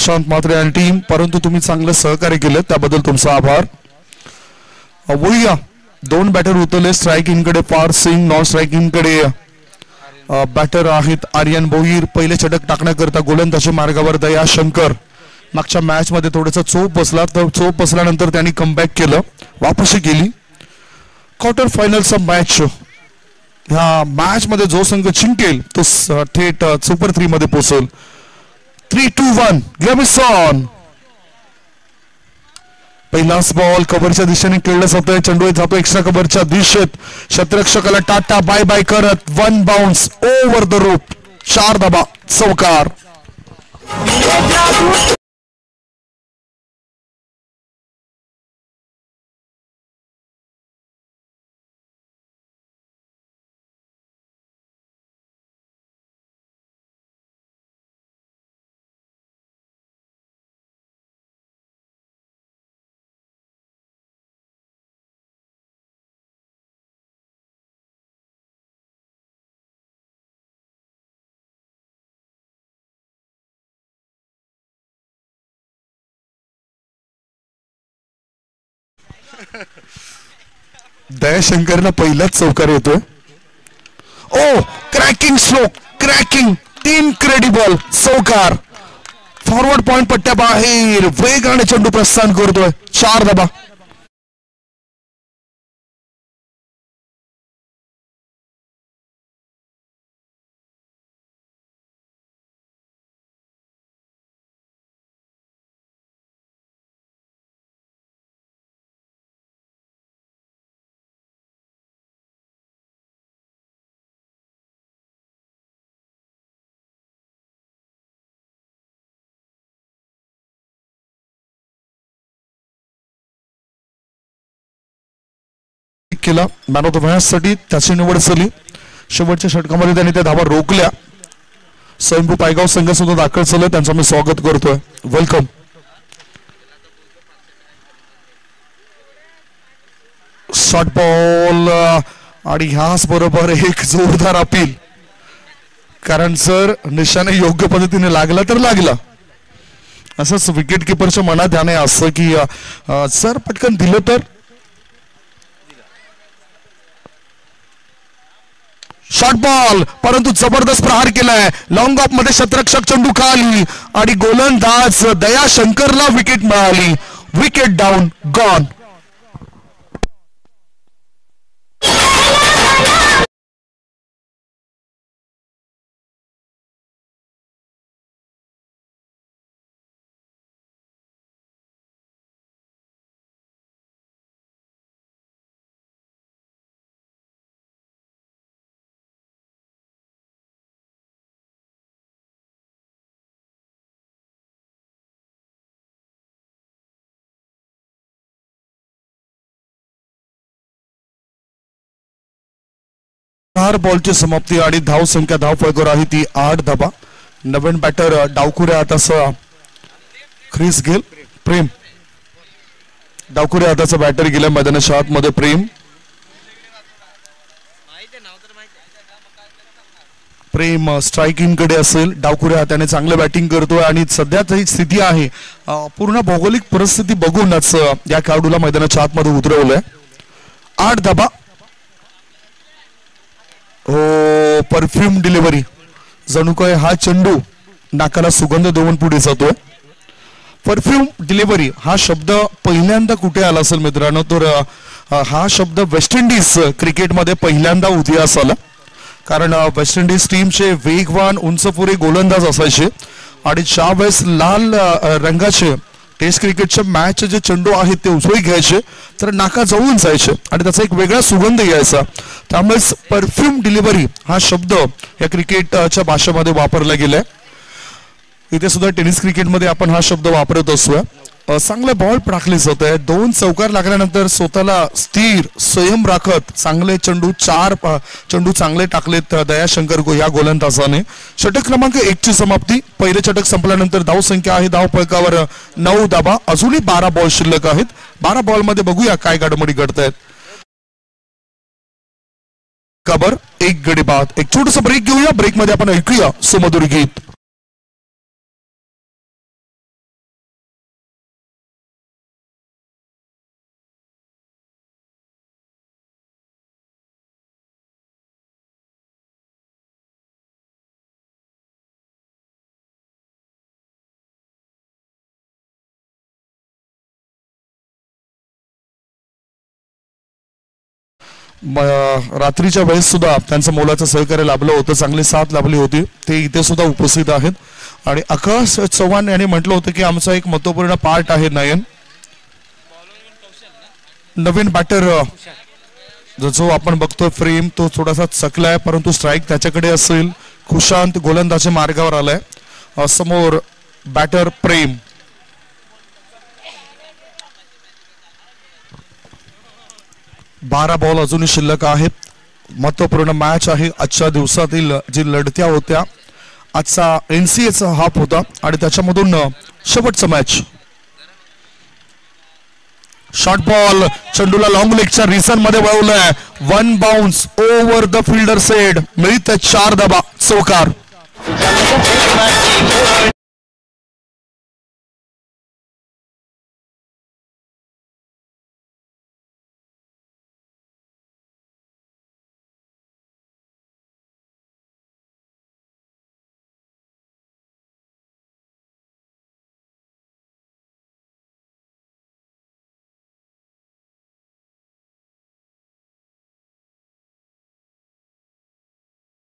प्रशांत म्हात्रे आणि टीम, परंतु तुम्ही चांगलं सहकार्य केलं त्याबद्दल तुमचा आभार. वळूया, दोन बॅटर उतरले स्ट्रायकिंगकडे. पार सिंग नॉन स्ट्रायकिंगकडे बॅटर आहेत आर्यन भोईर. पहिले षटक टाकण्याकरता गोलंदाजी मार्गावर दया शंकर. मागच्या मॅच मध्ये थोडासा चोप बसला, तर चोप बसल्यानंतर त्यांनी कमबॅक केलं, वापसी केली. क्वार्टर फायनलचा मॅच, ह्या मॅच मध्ये जो संघ जिंकेल तो थेट सुपर 3 मध्ये पोहोचेल. 3-2-1 गेम इज ऑन. पहिलाच बॉल कव्हरच्या दिशेने खेळला जातोय. चेंडू जातो एक्स्ट्रा कव्हरच्या दिशेत. क्षेत्ररक्षकाला टाटा बाय बाय करत 1 बाउन्स ओव्हर द रूप. 4 धाबा, चौकार. दयाशंकरला पहिलाच चौकार येतोय. ओ क्रॅकिंग स्ट्रोक, क्रॅकिंग, इनक्रेडिबल चौकार. फॉरवर्ड पॉइंट पट्ट्या बाहेर वेगाने चेंडू प्रस्थान करतोय. 4 धाबा. केला मॅन ऑफ द मॅच साठी त्याची निवड झाली. शेवटच्या षटकामध्ये त्यांनी त्या धावा रोखल्या. स्वयंभू पायगाव संघ सुद्धा दाखल झाले, त्यांचं मी स्वागत करतोय. वेलकम. शॉर्ट बॉल आणि ह्याच बरोबर एक जोरदार अपील, कारण जर निशाने योग्य पद्धतीने लागला तर लागला. असंच विकेट किपरच्या मनात ध्यान आहे असं की जर पटकन दिलं तर. शॉर्ट बॉल, परंतु जबरदस्त प्रहार केलाय. लॉंग ऑफ मध्ये क्षेत्ररक्षक चेंडू खाली आणि गोलंदाज दया शंकरला विकेट मिळाली. Wicket down, gone. बॉलची समाप्ती आणि धाव संख्या धाव फळकावर आहे ती 8 धाबा. नवीन बॅटर डावकुऱ्या हाताचा ख्रिस गेल. प्रेम डावकुऱ्या हाताचा बॅटर गेला मैदानाच्या आतमध्ये. प्रेम स्ट्रायकिंग कडे असेल. डावकुऱ्या हाताने चांगलं बॅटिंग करतोय आणि सध्याची स्थिती आहे पूर्ण भौगोलिक परिस्थिती बघूनच या खेळाडूला मैदानाच्या आतमध्ये उतरवलंय. 8 धाबा. हो, परफ्यूम डिलिव्हरी, जणू काय हा चेंडू नाकाला सुगंध देऊन पुढे जातोय. परफ्यूम डिलिव्हरी हा शब्द पहिल्यांदा कुठे आला असेल मित्रांनो, तर हा शब्द वेस्ट इंडिज क्रिकेटमध्ये पहिल्यांदा उदयास आला. कारण वेस्ट इंडिज टीमचे वेगवान उंचपुरे गोलंदाज असायचे आणि ज्यावेळेस लाल रंगाचे टेस्ट क्रिकेटच्या मॅच जे चेंडू आहेत ते उचलून घ्यायचे तर नाका जवळून जायचे आणि त्याचा एक वेगळा सुगंध यायचा. त्यामुळे परफ्यूम डिलिव्हरी हा शब्द या क्रिकेटच्या भाषेमध्ये वापरला गेलाय. इथे सुद्धा टेनिस क्रिकेटमध्ये आपण हा शब्द वापरत असतो. चांगले बॉल टाकले जात आहे. 2 चौकार लागल्यानंतर स्वतःला स्थिर संयम राखत चांगले चेंडू 4 चेंडू चांगले टाकलेत दयाशंकर या गोलंदाजाने. षटक क्रमांक 1 ची समाप्ती. पहिले षटक संपल्यानंतर धाव संख्या आहे धाव फळकावर 9 धाबा. अजूनही 12 बॉल शिल्लक आहेत. 12 बॉल मध्ये बघूया काय घडामोडी घडतायत. खबर एक गडी बाद. एक छोटस ब्रेक घेऊया. ब्रेक मध्ये आपण ऐकूया सुमधुर गीत. रात्रीच्या वेळेस सुद्धा त्यांचं मोलाचं सहकार्य लाभलं होतं, चांगली साथ लाभली होती. ते इथे सुद्धा उपस्थित आहेत. आणि आकाश चव्हाण यांनी म्हटलं होतं की आमचा एक महत्वपूर्ण पार्ट आहे नयन. नवीन बॅटर जो आपण बघतोय फ्रेम तो थोडासा चकलाय, परंतु स्ट्राईक त्याच्याकडे असेल. खुशांत गोलंदाजी मार्गावर आलाय. समोर बॅटर प्रेम. बारा बॉल अजूनही शिल्लक आहेत. महत्वपूर्ण मॅच आहे. आजच्या दिवसातील जी लढत्या होत्या, आजचा एनसीएचा हाफ होता आणि त्याच्यामधून शेवटचा मॅच. शॉर्ट बॉल चेंडूला लॉंग लेगच्या रिसन मध्ये वळवलाय. One bounce over the fielder said. मिळते 4 धाबा. चौकार.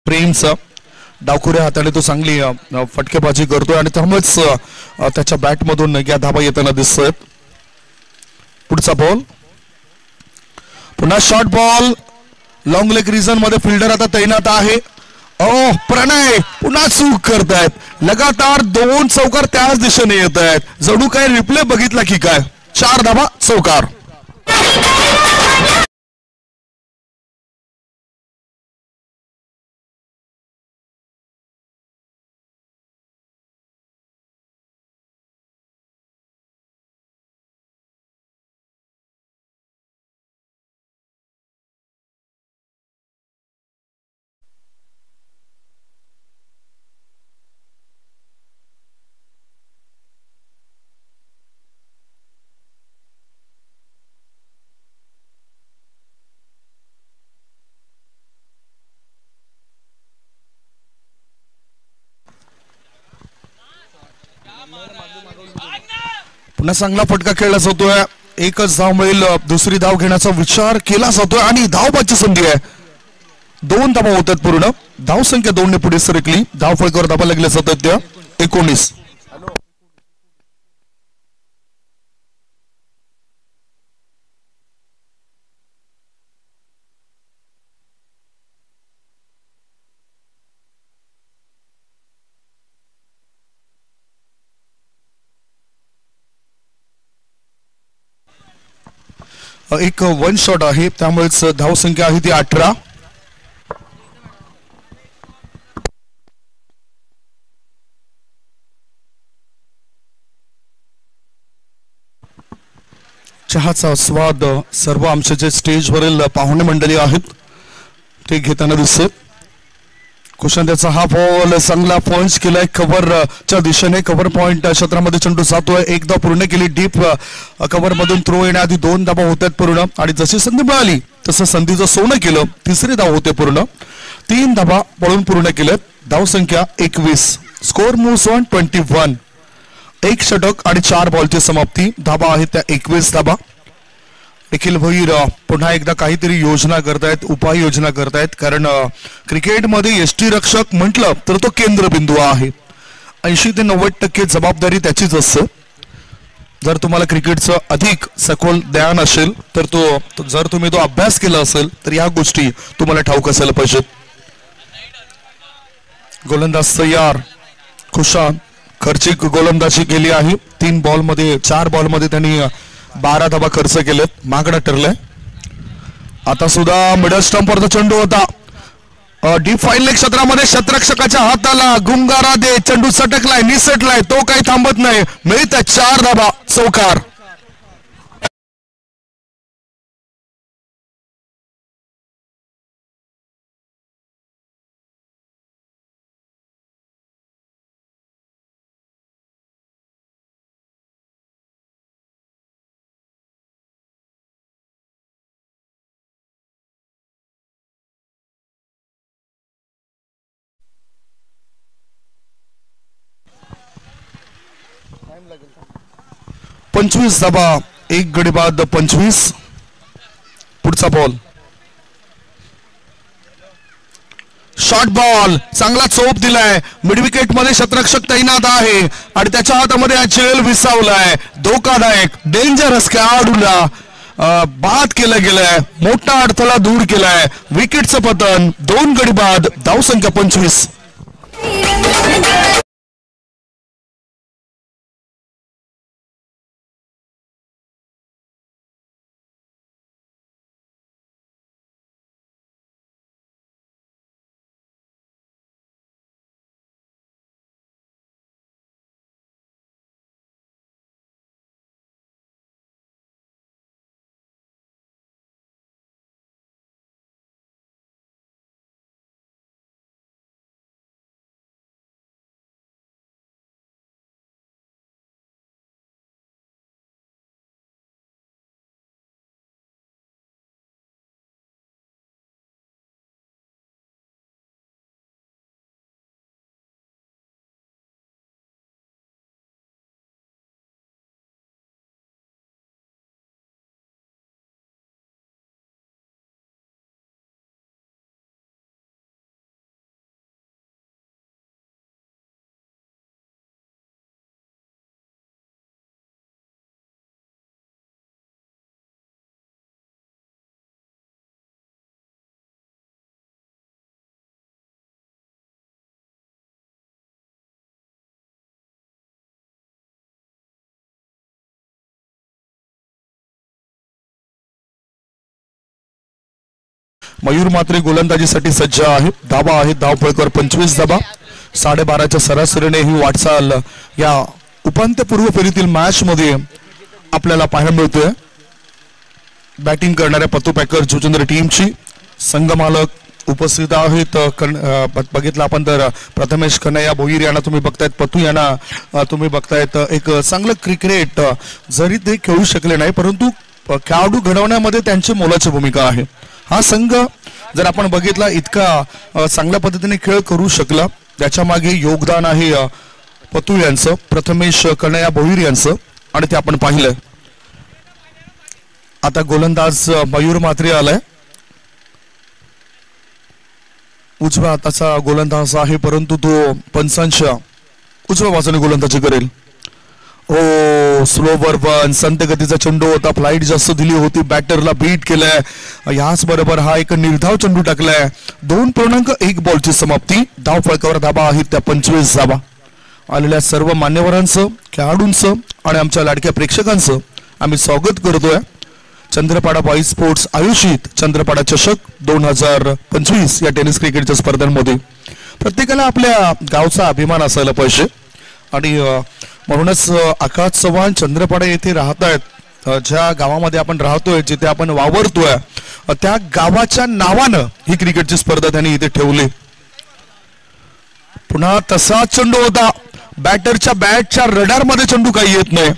प्रेमचा डावखुऱ्या हाताने तो चांगली फटकेबाजी करतोय आणि त्यामुळेच त्याच्या बॅट मधून या धाबा येताना दिसत. पुढचा बॉल पुन्हा short ball. Long leg region मध्ये फिल्डर आता तैनात आहे. प्रणय पुन्हा चूक करतायत. लगातार 2 चौकार त्याच दिशेने येत आहेत. जणू काय रिप्ले बघितला की काय. 4 धाबा. चौकार. पुन्हा चांगला फटका खेळला जातोय. एकच धाव मिळेल. दुसरी धाव घेण्याचा विचार केला जातोय आणि धावबाची संधी आहे. 2 धावा होतात पूर्ण. धाव संख्या 2 ने पुढे सरकली. धाव फळकावर धाबा लागले सातत्य. 19. एक वन शॉट आहे, त्यामुळेच धाव संख्या आहे ती 18. चहाचा स्वाद सर्व आमचे जे स्टेजवरील पाहुणे मंडळी आहेत ते घेताना दिसत. कुशांत्याचा हा बॉल चांगला पॉइंट केलाय कव्हरच्या दिशेने. कव्हर पॉइंट क्षेत्रामध्ये चेंडू जातोय. एक धाव पूर्ण केली. डीप कव्हर मधून थ्रो येण्याआधी 2 धावा होतात पूर्ण आणि जशी संधी मिळाली तसं संधीचं सोनं केलं. तिसरी धाव होते पूर्ण. 3 धावा पळून पूर्ण केल्यात. धाव संख्या 21. Score moves on 21. 1 षटक आणि 4 बॉलची समाप्ती. धावा आहेत त्या 21 धावा. निखिल भोईर पुन्हा एकदा काहीतरी योजना करतायत, उपाययोजना करतायत. कारण क्रिकेटमध्ये यष्टीरक्षक म्हटलं तर तो केंद्रबिंदू आहे. 80 ते 90% जबाबदारी त्याचीच असते. जर तुम्हाला क्रिकेटचं अधिक सखोल ज्ञान असेल तर जर तुम्ही तो अभ्यास केला असेल तर या गोष्टी तुम्हाला ठाऊक असायला पाहिजेत. गोलंदाज तयार. खुशान खर्चिक गोलंदाजी केली आहे. 4 बॉलमध्ये त्यांनी 12 धावा खर्च केलेत. मागणं ठरलंय. आता सुद्धा मिडल स्टंपवरचा चेंडू होता. डीप फाईन लेग क्षेत्रामध्ये शतरक्षकाच्या हाताला गुंगारा दे. चेंडू सटकलाय, निसटलाय. तो काही थांबत नाही. मिळतात 4 धावा. चौकार. पंचवीस धावा. 1 गडी बाद 25. पुढचा बॉल शॉर्ट बॉल चांगला चोप दिलाय. मिड विकेट मध्ये शतरक्षक तैनात आहे आणि त्याच्या हातामध्ये हा चेल विसावलाय. धोकादायक डेंजरस खेळाडूला बाद केलं गेलंय. मोठा अडथळा दूर केलाय. विकेटचं पतन. 2 गडी बाद. धावसंख्या 25. मयूर मात्रे गोलंदाजीसाठी सज्ज आहे. धाबा आहे धावफळकावर 25 धाबा. 12.5च्या सरासरीने ही वाटचाल या उपांत्यपूर्व फेरीतील मॅच मध्ये आपल्याला पाहायला मिळतोय. बॅटिंग करणाऱ्या पत्तू पॅकर जुचंद्र टीमची संघमालक उपस्थित आहेत. बघितलं आपण तर प्रथमेश कन्हैया भोईर यांना तुम्ही बघतायत. पत्तू यांना तुम्ही बघतायत. एक चांगलं क्रिकेट जरी ते खेळू शकले नाही परंतु खेळाडू घडवण्यामध्ये त्यांची मोलाची भूमिका आहे. हा संघ जर आपण बघितला इतका चांगल्या पद्धतीने खेळ करू शकला त्याच्या मागे योगदान आहे पत्तू यांचं, प्रथमेश कन्हैया भोईर यांचं आणि ते आपण पाहिलं. आता गोलंदाज मयूर मात्रे आलाय. उजव्या हाताचा गोलंदाज आहे परंतु तो पंचांच्या उजव्या बाजूने गोलंदाजी करेल. ओ स्लोवर वन संत गतीचा चेंडू होता. फ्लाइट जास्त दिली होती. बॅटरला बीट केलाय. याच बरोबर हा एक निर्धाव चेंडू टाकलाय. 2.1 बॉलची समाप्ती. धाव फळकावर धाबा आहेत त्या 25 धाबा. आलेल्या सर्व मान्यवरांचं, खेळाडूंचं आणि आमच्या लाडक्या प्रेक्षकांचं आम्ही स्वागत करतोय चंद्रपाडा बॉईज स्पोर्ट्स आयोजित चंद्रपाडा चषक 2025 या टेनिस क्रिकेटच्या स्पर्धांमध्ये. प्रत्येकाला आपल्या गावचा अभिमान असायला पाहिजे आणि म्हणूनच आकाश चव्हाण चंद्रपाडा येथे राहत आहेत. ज्या गावामध्ये आपण राहतोय, जिथे आपण वावरतोय, त्या गावाच्या नावानं ही क्रिकेटची स्पर्धा त्यांनी इथे ठेवली. पुन्हा तसा चेंडू होता. बॅटरच्या बॅटच्या रडार मध्ये चेंडू काही येत नाही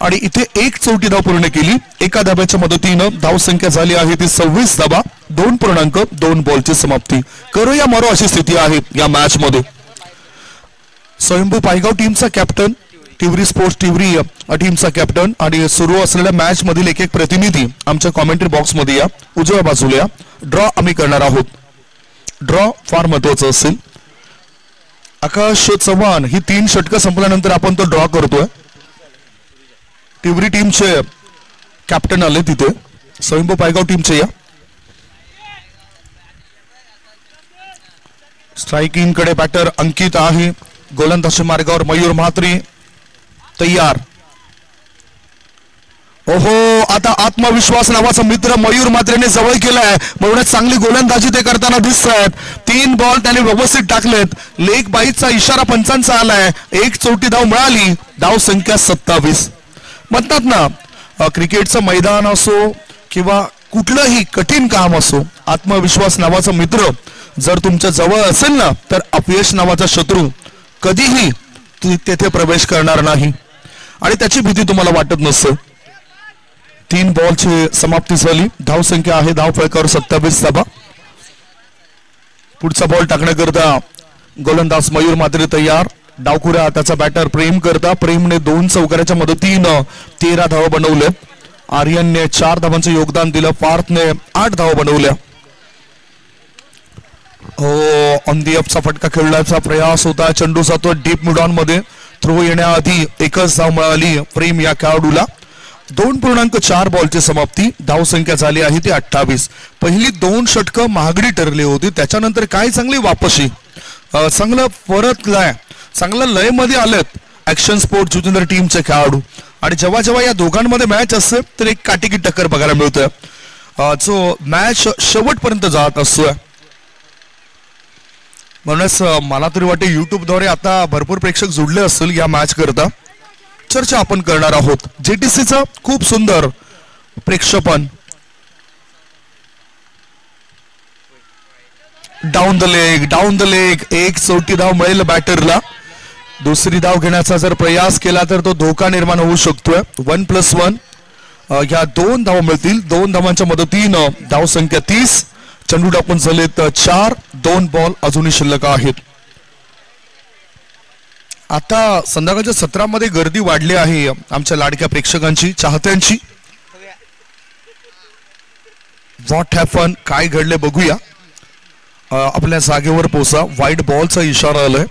आणि इथे 1 चौटी धाव पूर्ण केली. एका धाब्याच्या मदतीनं धाव संख्या झाली आहे ती 26 धाबा. 2.2 बॉलची समाप्ती. करो या मरो अशी स्थिती आहे या मॅच मध्ये. स्वयंभू पायगाव टीमचा कॅप्टन, टिवरी स्पोर्ट्स टिवरी टीमचा कॅप्टन आणि सुरू असलेल्या मॅच मधील एक प्रतिनिधी आमच्या कॉमेंट्री बॉक्स मध्ये या. उजव्या बाजूला या. ड्रॉ आम्ही करणार आहोत. ड्रॉ फार महत्वाचं असेल. आकाश चव्हाण ही 3 षटकं संपल्यानंतर आपण तो ड्रॉ करतोय. टिवरी टीमचे कॅप्टन आले तिथे. स्वयंभू पायगाव टीमचे या. स्ट्रायकिंग कडे बॅटर अंकित आहे. गोलंदाजी मार्गावर मयूर म्हात्रे तयार. ओहो, आता आत्मविश्वास नावाचा मित्र मयूर म्हात्रेने जवळ केलाय. म्हणूनच चांगली गोलंदाजी ते करताना दिसत आहेत. 3 बॉल त्याने व्यवस्थित टाकलेत. लेग बाईचा इशारा पंचांचा आलाय. 1 चौटी धाव मिळाली. धाव संख्या 27. म्हणतात ना, क्रिकेटचं मैदान असो किंवा कुठलंही कठीण काम असो, आत्मविश्वास नावाचा मित्र जर तुमच्या जवळ असेल ना तर अपयश नावाचा शत्रू कधीही तेथे प्रवेश करणार नाही आणि त्याची भीती तुम्हाला वाटत नसते. 3 बॉलची समाप्ती झाली. धाव संख्या आहे धाव फळकावर 27 धाबा. पुढचा बॉल टाकण्याकरता गोलंदाज मयूर म्हात्रे तयार. डावखुऱ्या हाताचा बॅटर प्रेम करता. प्रेमने 2 चौकाराच्या मदतीनं 13 धावा बनवल्या. आर्यनने 4 धावांचं योगदान दिलं. पार्थने 8 धावा बनवल्या. हो, ऑन दी अपचा फटका खेळण्याचा प्रयास होता. चेंडू जातो डीप मिडॉन मध्ये. थ्रो येण्याआधी एकच धाव मिळाली प्रेम या खेळाडूला. 2.4 बॉलची समाप्ती. धावसंख्या झाली आहे ती 28. पहिली 2 षटकं महागडी ठरली होती. त्याच्यानंतर काय चांगली वापसी, चांगलं परतलाय, चांगलं लय मध्ये आलेत ऍक्शन स्पोर्ट जुनियर टीमचे खेळाडू. आणि जेव्हा जेव्हा या दोघांमध्ये मॅच असते तर एक काटेकी टक्कर बघायला मिळतोय, जो मॅच शेवटपर्यंत जात असतोय. म्हणूनच मला तरी वाटते युट्यूबद्वारे आता भरपूर प्रेक्षक जुडले असतील या मॅच करता. चर्चा आपण करणार आहोत. जेटीसीचं खूप सुंदर प्रेक्षेपण. डाऊन द लेग एक चौथी धाव मिळेल बॅटरला. दुसरी धाव घेण्याचा जर प्रयास केला तर तो धोका निर्माण होऊ शकतोय. 1+1 या 2 धावा मिळतील. 2 धावांच्या मदतीनं धावसंख्या 30. चेंडू टाकून झालेत 4. 2 बॉल अजूनही शिल्लक आहेत. आता संध्याकाळच्या सत्रामध्ये गर्दी वाढली आहे आमच्या लाडक्या प्रेक्षकांची, चाहत्यांची. व्हॉट हॅपन, काय घडले बघूया. आपल्या जागेवर पोचा. व्हाईट बॉलचा इशारा आलाय.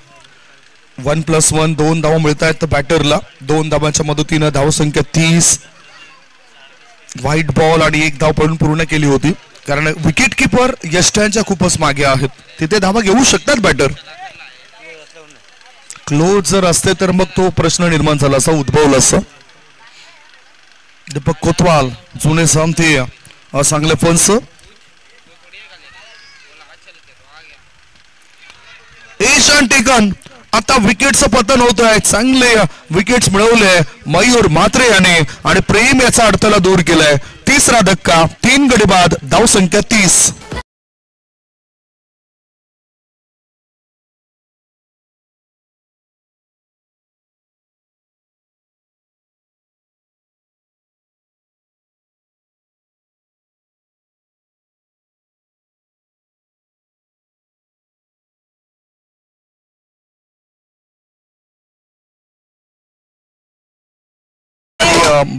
1+1 2 धावा मिळत आहेत बॅटरला. 2 धावांच्या मदतीनं धावसंख्या 30. व्हाईट बॉल आणि 1 धाव पडून पूर्ण केली होती, कारण विकेट किपर यष्ट्यांच्या खूपच मागे आहेत. तिथे धावा घेऊ शकतात बॅटर. क्लोज जर असते तर मग तो प्रश्न निर्माण झाला असता, उद्भवला असता. दीपक कोतवाल जुने सामते चांगले फन्स. Asian taken. आता विकेटचं पतन होत आहे. चांगले विकेट्स मिळवले मयूर म्हात्रे याने आणि प्रेम याचा अडथळा दूर केलाय. तिसरा धक्का. 3 गडी बाद. धावसंख्या 30.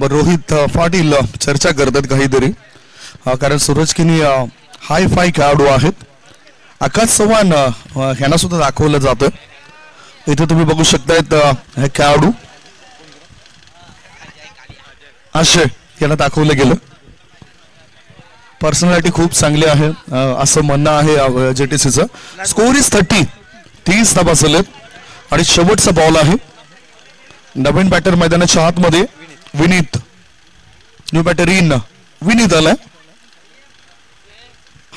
रोहित पाटील चर्चा करतात काहीतरी, कारण सूरज किनी हाय फाय खेळाडू आहेत. आकाश चव्हाण ह्यांना सुद्धा दाखवलं जातं. इथे तुम्ही बघू शकतायत हे खेळाडू आशय यांना दाखवलं गेलं. पर्सनॅलिटी खूप चांगली आहे असं म्हणणं आहे जेटीसीचं. स्कोर इज 30 धावा झालेत आणि शेवटचा बॉल आहे. नवीन बॅटर मैदानाच्या आतमध्ये Vineet. New batter in Vineet आलाय.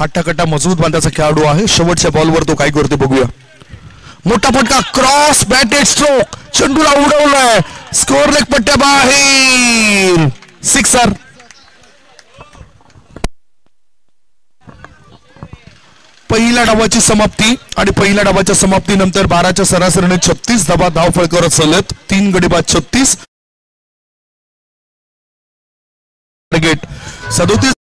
हट्टाकट्टा मजबूत बांधाचा खेळाडू आहे. शेवटच्या बॉलवर तो काय करतो बघूया. मोठा फटका, क्रॉस बॅटेड स्ट्रोक, चेंडूला उडवलाय. स्कोर लेग पट्ट्या बाहेर. 6. पहिल्या डावाची समाप्ती आणि पहिल्या डावाच्या समाप्तीनंतर 12च्या सरासरीने 36 धावा धावफळ करत चालत. 3 गडी बाद 36. टार्गेट 37.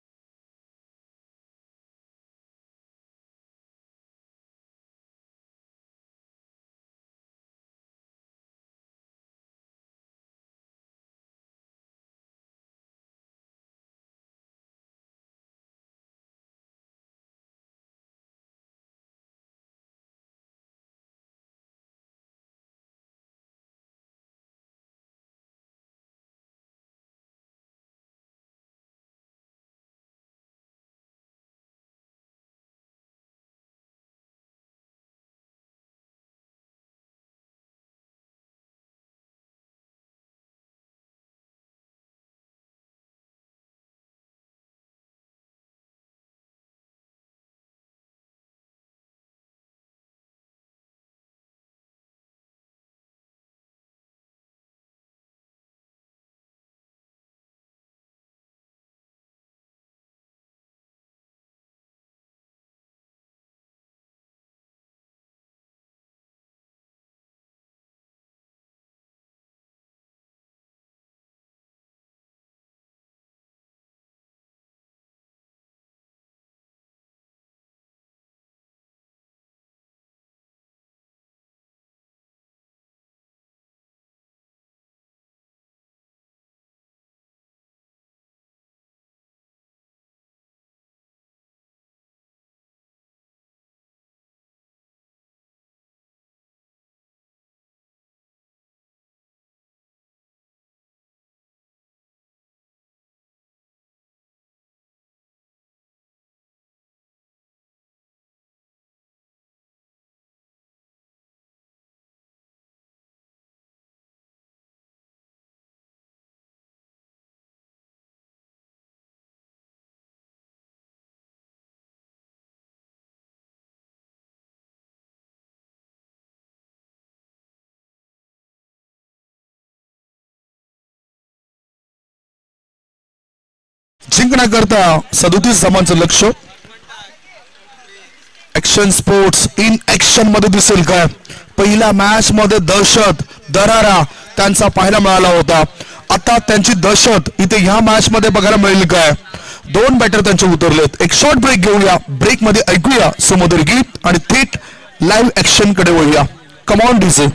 जिंकण्याकरता 37 धावांचं लक्ष. ऍक्शन स्पोर्ट्स इन ऍक्शन मध्ये दिसेल काय? पहिल्या मॅच मध्ये दहशत दरारा त्यांचा पाहायला मिळाला होता. आता त्यांची दहशत इथे ह्या मॅच मध्ये बघायला मिळेल काय? 2 बॅटर त्यांचे उतरलेत. एक शॉर्ट ब्रेक घेऊया. ब्रेक मध्ये ऐकूया सुमधुर गीत आणि थेट लाईव्ह ऍक्शन कडे वळूया. Come on DJ.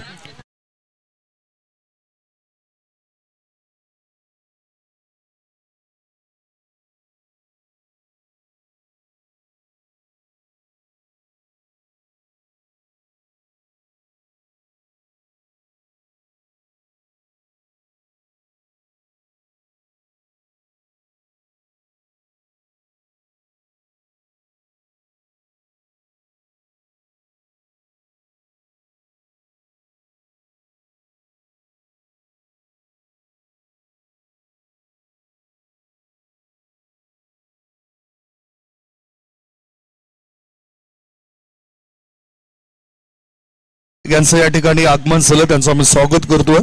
यांचं या ठिकाणी आगमन झालं. त्यांचं आम्ही स्वागत करतोय.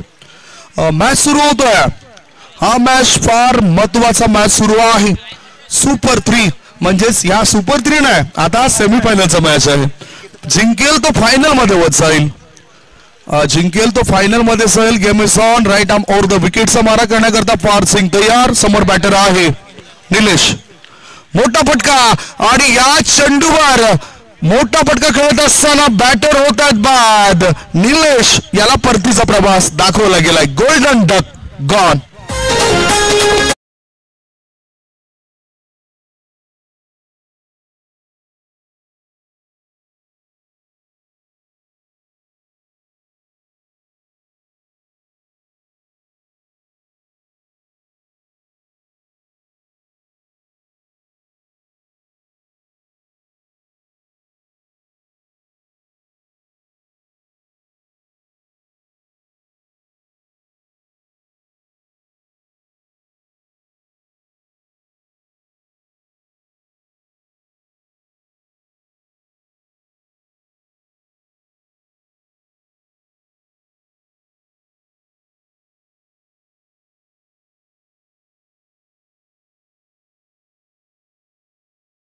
मॅच सुरू होतोय. हा मॅच फार महत्वाचा मॅच सुरू आहे. सुपर 3 म्हणजेच या सुपर 3 नाही, आता सेमीफायनलचा मॅच आहे. जिंकेल तो फायनल मध्ये जाईल. जिंकेल तो फायनल मध्ये जाईल. Game is on. Right arm over the विकेटचा मारा करण्याकरता पार सिंग तयार. समोर बॅटर आहे निलेश. मोठा फटका आणि या चेंडूवर मोठा फटका खेळत असताना बॅटर होतात बाद. निलेश याला परतीचा प्रवास दाखवला गेलाय. Golden duck gone.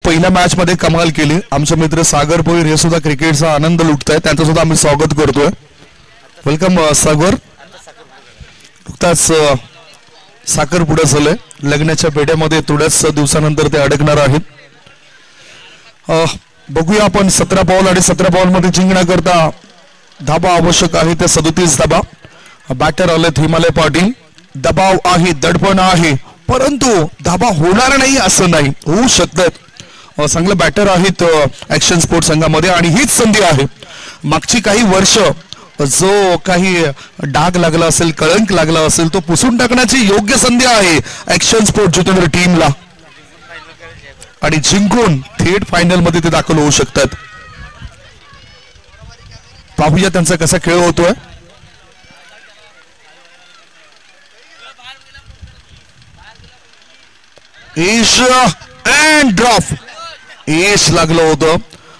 पहिल्या मॅच मध्ये कमाल केली. आमचे मित्र सागर भोईर हे सुद्धा क्रिकेटचा आनंद लुटतायत. त्यांचं सुद्धा आम्ही स्वागत करतोय. वेलकम सागर. नुकताच साखर पुढे झालंय. लग्नाच्या पेट्यामध्ये थोड्याच दिवसानंतर ते अडकणार आहेत. बघूया आपण 17 बॉल आणि 17 बॉल मध्ये जिंकण्याकरता धाबा आवश्यक आहे. ते 37 धाबा. बॅटर आलेत हिमालय पाटील. दबाव आहे, दडपण आहे, परंतु धाबा होणार नाही असं नाही, होऊ शकतात. चांगले बॅटर आहेत ऍक्शन स्पोर्ट्स संघामध्ये आणि हीच संधी आहे. मागची काही वर्ष जो काही डाग लागला असेल, कळंक लागला असेल, तो पुसून टाकण्याची योग्य संधी आहे ऍक्शन स्पोर्ट्स जितेंद्र टीमला आणि जिंकून थेट फायनल मध्ये ते दाखल होऊ शकतात. पाहूया त्यांचा कसा खेळ होतोय. S and drop. एश लागलं होतं.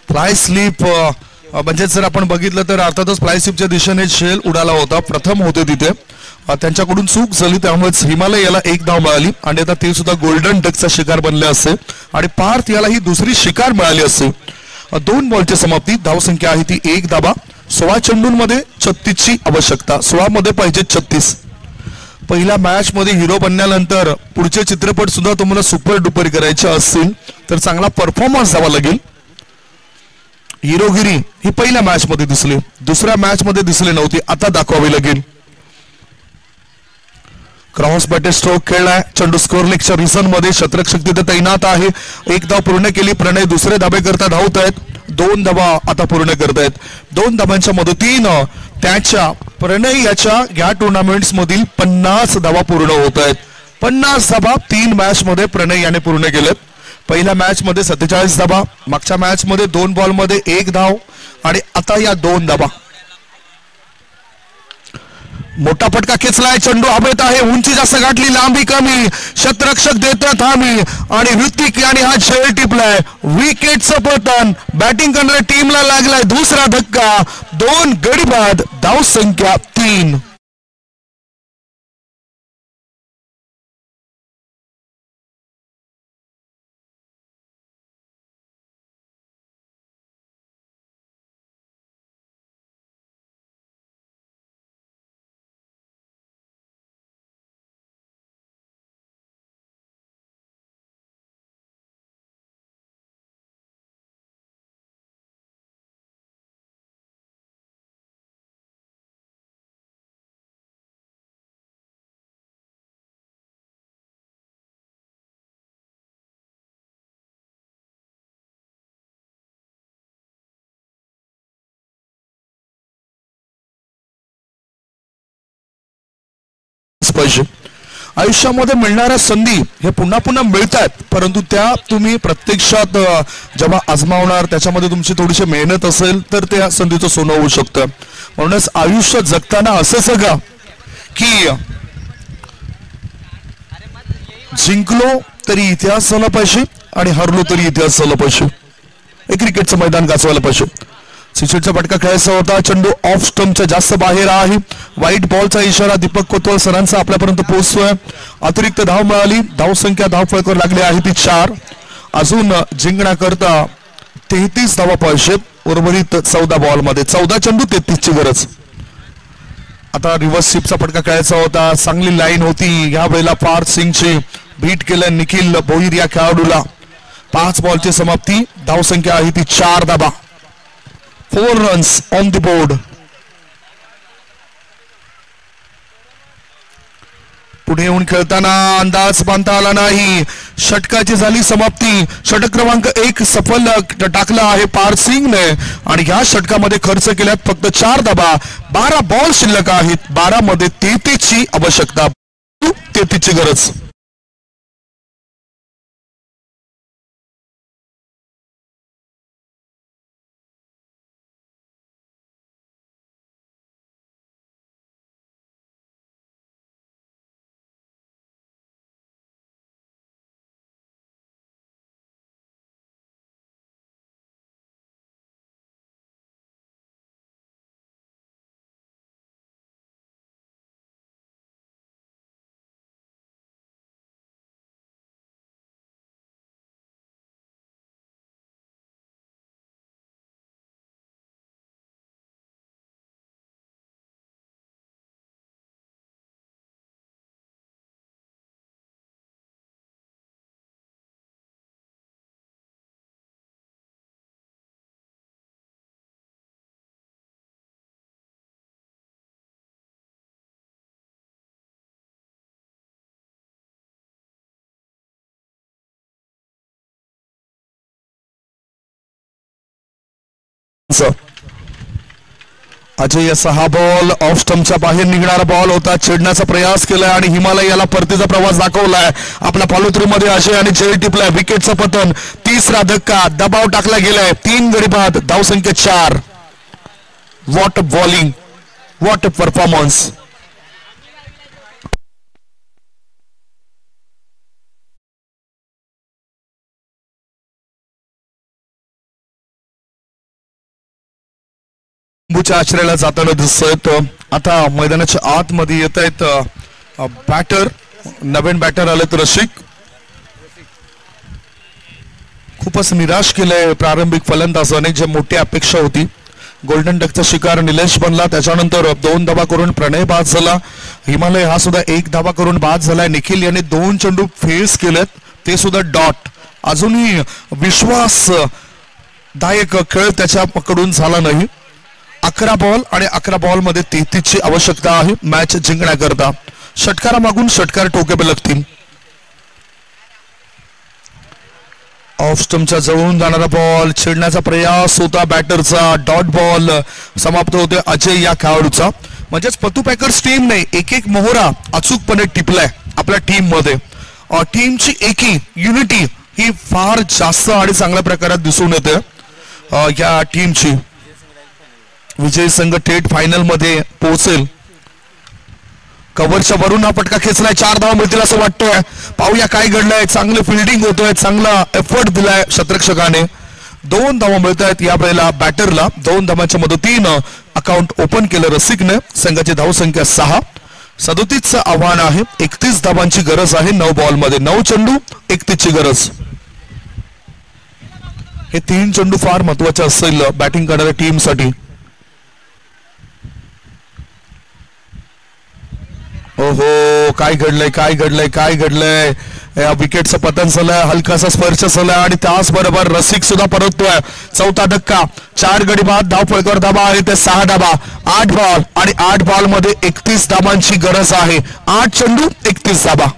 फ्लाय स्लिप म्हणजे जर आपण बघितलं तर अर्थातच फ्लाय स्लिपच्या दिशेने शेल उडाला होता. प्रथम होते तिथे. त्यांच्याकडून चूक झाली, त्यामुळेच हिमालय याला 1 धाव मिळाली आणि आता ते सुद्धा गोल्डन डकचा शिकार बनले असते आणि पार्थ याला ही दुसरी शिकार मिळाली असते. 2 बॉलची समाप्ती. धावसंख्या आहे ती 1 धाबा. 16 चेंडूंमध्ये 36 ची आवश्यकता. 16 मध्ये पाहिजे 36. पहिल्या मॅच मध्ये हिरो बनल्यानंतर पुढचे चित्रपट सुद्धा तुम्हाला सुपर डुपर करायचे असतील तर चांगला परफॉर्मन्स द्यावा लागेल. हिरोगिरी ही पहिल्या मॅच मध्ये दिसली, दुसऱ्या मॅच मध्ये दिसली नव्हती, आता दाखवावी लागेल. क्रॉस बॅटर स्ट्रोक खेळलाय. चेंडू स्कोर लेगच्या रिझन मध्ये शतरक्षक तिथे तैनात आहे. 1 धाव पूर्ण केली. प्रणय दुसरे धाबे करता धावत आहेत. 2 धावा आता पूर्ण करतायत. 2 धाबांच्या मदतीनं त्याच्या प्रणय याच्या या टुर्नामेंट्स मधील 50 धावा पूर्ण होत आहेत. 50 धावा 3 मॅच मध्ये प्रणय याने पूर्ण केलेत. पहिल्या मॅच मध्ये 47 धावा, मागच्या मॅच मध्ये 2 बॉल मध्ये 1 धाव आणि आता या 2 धावा. मोठा फटका खेचलाय. चेंडू हवेत आहे. उंची जास्त गाठली, लांबी कमी. शतरक्षक देतात हामी आणि ऋतिक याने हा झेल टिपलाय. विकेटचं पतन. बॅटिंग करणाऱ्या टीमला लागलाय दुसरा धक्का. 2 गडी बाद. धाव संख्या 3. पाहिजे. आयुष्यामध्ये मिळणाऱ्या संधी हे पुन्हा पुन्हा मिळतात, परंतु त्या तुम्ही प्रत्यक्षात जेव्हा आजमावणार त्याच्यामध्ये तुमची थोडीशी मेहनत असेल तर त्या संधीचं सोनं होऊ शकतं. म्हणूनच आयुष्य जगताना असं सगळं की जिंकलो तरी इतिहास झाला पाहिजे आणि हरलो तरी इतिहास झाला पाहिजे. हे क्रिकेटचं मैदान गाजवायला पाहिजे. सिक्सरचा फटका खेळायचा होता. चेंडू ऑफ स्टंपच्या जास्त बाहेर आहे. व्हाईट बॉलचा इशारा दीपक कोतवाल सरांचा आपल्यापर्यंत पोहोचतोय. अतिरिक्त धाव मिळाली. धावसंख्या धावफलकावर लागली आहे ती 4. अजून जिंकण्याकरता 33 धावा पाहिजेत. उर्वरित 14 बॉलमध्ये 14 चेंडू 33 ची गरज. आता रिव्हर्स स्वीपचा फटका खेळायचा होता. चांगली लाईन होती. या वेळेला पार्थ सिंगची बीट केलं निखिल भोईर या खेळाडूला. 5 बॉलची समाप्ती. धावसंख्या आहे ती 4 धावा. 4 runs on the board. पुढे येऊन खेळताना अंदाज बांधता आला नाही. षटकाची झाली समाप्ती. षटक क्रमांक 1 सफल टाकला आहे पार्थ सिंगने आणि ह्या षटकामध्ये खर्च केल्यात फक्त 4 धावा. 12 बॉल शिल्लक आहेत. 12 मध्ये 33 ची आवश्यकता. 33 ची गरज. अजय याचा हा बॉल ऑफ स्टंपच्या बाहेर निघणारा बॉल होता. छेडण्याचा प्रयास केलाय आणि हिमालय याला परतीचा प्रवास दाखवलाय. आपला फॉलोथ्रू अजय आणि झेल टिपलाय. विकेटचं पतन. 3रा धक्का. दबाव टाकला गेलाय. 3 गडी बाद. धावसंख्या 4. What a bowling, what a performance. आश्रयाला जाताना दिसत. आता मैदानाच्या आतमध्ये येत आहेत बॅटर. नवीन बॅटर आले तर रसिक. खूपच निराश केलंय प्रारंभिक फलंदाजाने. जे मोठी अपेक्षा होती. गोल्डन डकचा शिकार निलेश बनला. त्याच्यानंतर 2 धावा करून प्रणय बाद झाला. हिमालय हा सुद्धा 1 धावा करून बाद झालाय. निखिल याने 2 चेंडू फेस केलेत, ते सुद्धा डॉट. अजूनही विश्वासदायक खेळ त्याच्याकडून झाला नाही. 11 बॉल आणि 11 बॉल मध्ये 33 ची आवश्यकता आहे मॅच जिंकण्याकरता. षटकारा मागून षटकार टोकावे लागतील. ऑफ स्टंपच्या जवळून जाणारा बॉल. छेडण्याचा प्रयास होता बॅटरचा. Dot ball. समाप्त होते अजय या खेळाडूचा. म्हणजेच पतू पॅकर्स टीमने एक मोहरा अचूकपणे टिपलाय आपल्या टीम मध्ये. टीमची एकी युनिटी ही फार जास्त आणि चांगल्या प्रकारात दिसून येते या टीमची. विजय संघ थेट फायनल मध्ये पोहोचेल. कव्हरच्या वरून हा फटका खेचलाय. 4 धावा मिळतील असं वाटतंय. पाहूया काय घडलंय. चांगलं फिल्डिंग होतोय. चांगला एफर्ट दिलाय शतरक्षकाने. 2 धावा मिळत आहेत या वेळेला बॅटरला. 2 धावांच्या मदतीनं अकाउंट ओपन केलं रसिकने. संघाची धावसंख्या 6. 37चं आव्हान आहे. 31 धावांची गरज आहे 9 बॉलमध्ये. 9 चेंडू 31 ची गरज. हे 3 चेंडू फार महत्वाचे असेल बॅटिंग करणाऱ्या टीमसाठी. ओहो, काय घडलंय, काय घडलंय, काय घडलंय. या विकेटचं पतन झालंय. हलकासा स्पर्श झालाय आणि त्याचबरोबर रसिक सुद्धा परततोय. 4था धक्का. 4 गडी बाद. धाव फलकावर धाबा आहे ते 6 धाबा. 8 बॉल आणि 8 बॉल मध्ये 31 धाबांची गरज आहे. 8 चेंडू 31 धाबा.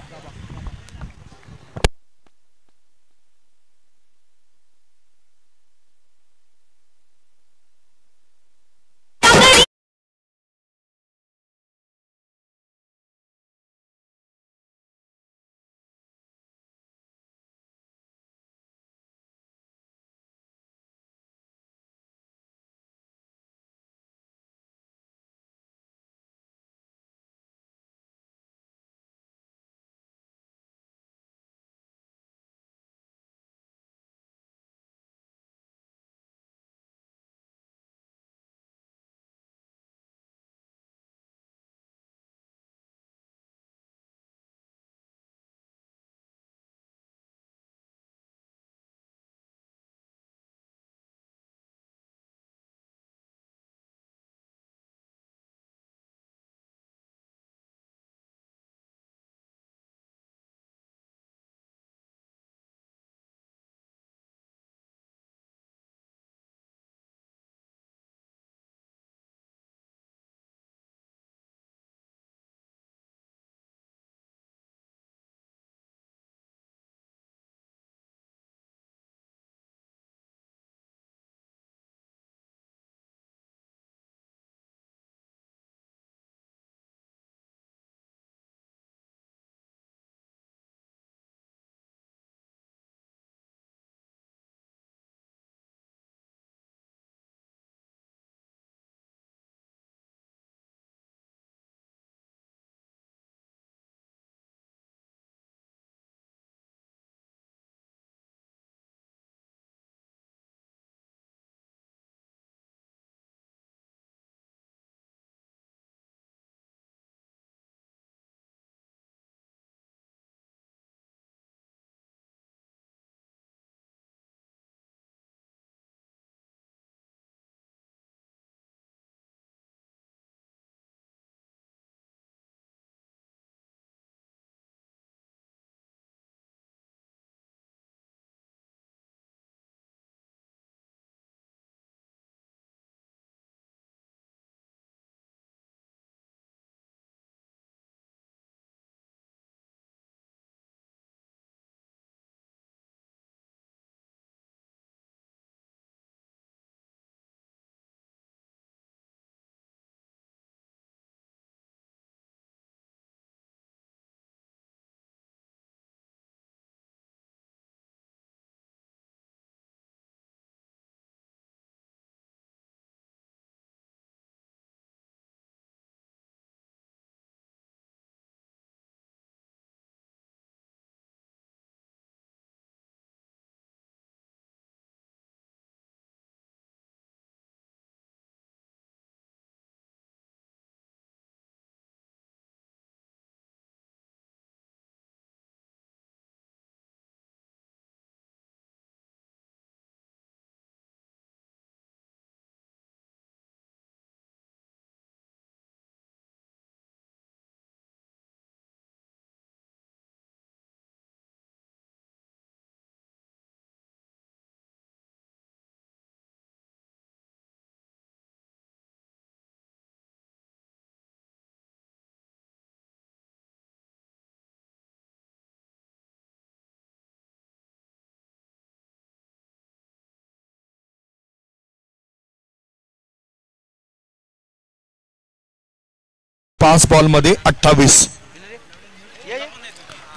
5 बॉल मध्ये 28.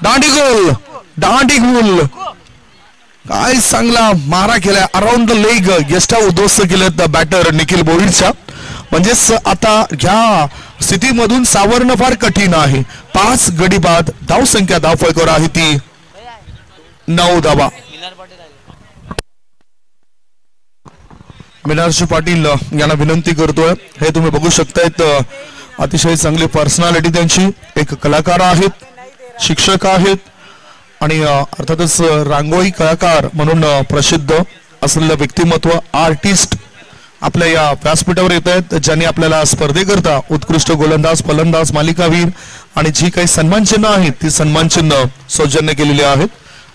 दांडी गोल काय चांगला मारा केलाय अराउंड द लेग. यष्टा उद्ध्वस्त केलेत बॅटर निखिल बोईडच्या. म्हणजेच आता ह्या स्थितीमधून सावरणं फार कठीण आहे. 5 गडी बाद. धाव संख्या धावफलकावर आहे ती 9 धावा. मिनारशी पाटील यांना विनंती करतोय. हे तुम्ही बघू शकतायत अतिशय चांगली पर्सनॅलिटी त्यांची. एक कलाकार आहेत, शिक्षक आहेत आणि अर्थातच रांगोळी कलाकार म्हणून प्रसिद्ध असलेलं व्यक्तिमत्व, आर्टिस्ट आपल्या या व्यासपीठावर येत आहेत, ज्यांनी आपल्याला स्पर्धेकरता उत्कृष्ट गोलंदाज, फलंदाज, मालिकावीर आणि जी काही सन्मान चिन्ह आहेत ती सन्मान चिन्ह सौजन्य केलेली आहेत.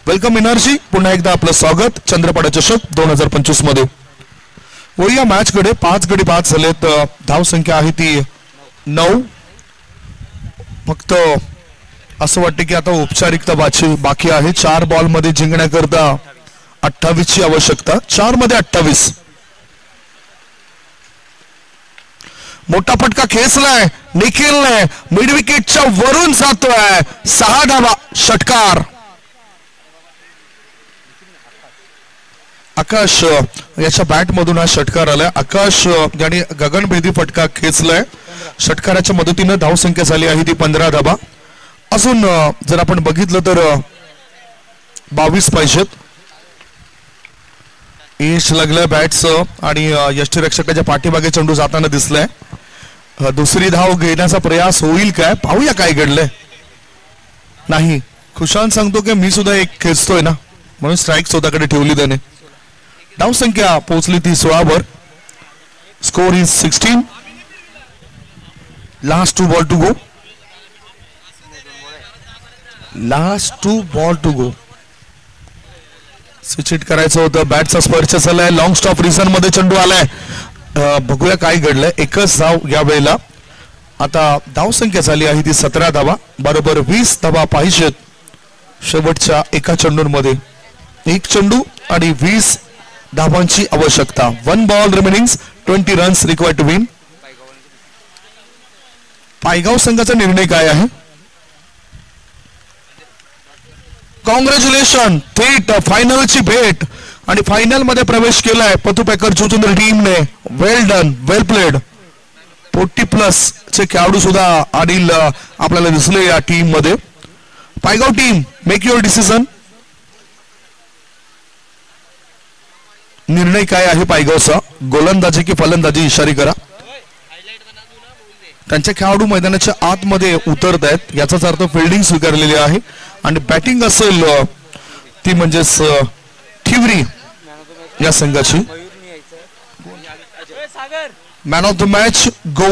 वेलकम मिनारजी, पुन्हा एकदा आपलं स्वागत चंद्रपाडा चषक 2025 मध्ये. व या मॅच कडे 5 गडी बाद झालेत. धाव संख्या आहे ती 9. फक्त असं वाटतं की आता औपचारिकता बाकी आहे. 4 बॉल मध्ये जिंकण्याकरता 28 ची आवश्यकता. 4 मध्ये 28. मोठा फटका खेचलाय निखिलने, मिड विकेटच्या वरून जातोय. 6 धावा. षटकार. आकाश याच्या बॅट मधून हा षटकार आलाय. आकाश याने गगनभेदी फटका खेचलाय. षटकाराच्या मदतीने धाव संख्या झाली आहे ती 15 धावा. अजून जर आपण बघितलं तर 22 पाहिजेत. यश लागलाय बॅटचं आणि यष्टीरक्षकाच्या पाठीमागे चेंडू जाताना दिसलाय. दुसरी धाव घेण्याचा प्रयास होईल काय, पाहूया काय घडलंय. नाही, खुशाल सांगतो की मी सुद्धा एक खेचतोय ना, म्हणून स्ट्राईक स्वतःकडे ठेवली त्याने. धाव संख्या पोहोचली ती 16 वर. Score is 16. Last 2 ball to go. Last 2 ball to go. Switch hit करायचं होतं. बॅटचा स्पर्श झालाय. लॉंग स्टॉप रिझन मध्ये चेंडू आलाय. बघूया काय घडलंय. एकच धाव या वेळेला. आता धाव संख्या झाली आहे ती 17 धावा. बरोबर 20 धावा पाहिजेत शेवटच्या एका चेंडूमध्ये. एक चेंडू आणि 20 धावांची आवश्यकता. 1 ball remaining. 20 runs required to win. Paygaon संघाचा निर्णय काय आहे? कॉंग्रॅच्युलेशन. थेट फायनलची भेट आणि फायनल मध्ये प्रवेश केलाय पतुपेकर जुचंद्र टीमने. वेल डन, वेल प्लेड. 40+ चे खेळाडू सुद्धा आदिल आपल्याला दिसले या टीम मध्ये. पायगाव टीम, मेक युअर डिसिजन. निर्णय काय आहे पायगावचा? गोलंदाजी की फलंदाजी? इशारे करा. त्यांचे खेळाडू मैदानाच्या आतमध्ये उतरत आहेत, याचाच अर्थ फिल्डिंग स्वीकारलेली आहे. आणि बॅटिंग असेल ती म्हणजेच ठिवरी या संघाची. Man of the match go.